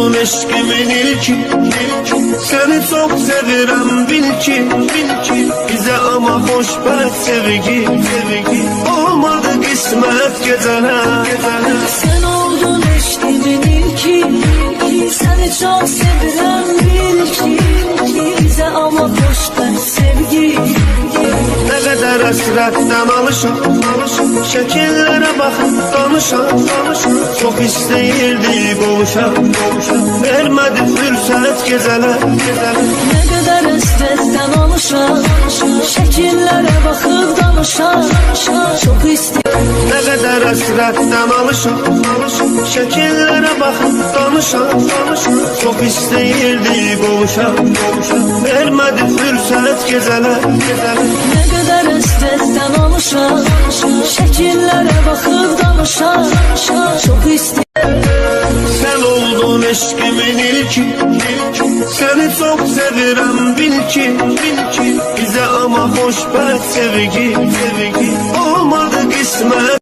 oldun eşkimin ilki. Seni çok sevirem bil ki. Bize ama hoşbet sevgi. Olmadı kısmet geceler. Sen oldun eşkimin ilki. Seni çok sevirem bil ki. Bize ama hoşbet sevgi. Ne kadar hasretten alışam. Şekillere bakıp danışam. Çok isteyirdi qovuşam. Vermedi fürsət geceler. Ne kadar hasretten alışam. Şekillere bakıp danışam. Çok istiyorum. Ne kadar hasretten alışam. Şekillere bakıp danışam. Çok isteyirdi qovuşam. Vermedi fürsət geceler. Ne kadar hasretten alışam. Şekillere bakıp danışam. Çok istiyorum. Sen oldun eşkimin ilki. Seni çok sevirem bil ki. Bize ama hoşbet sevgi. Olmadı kısmet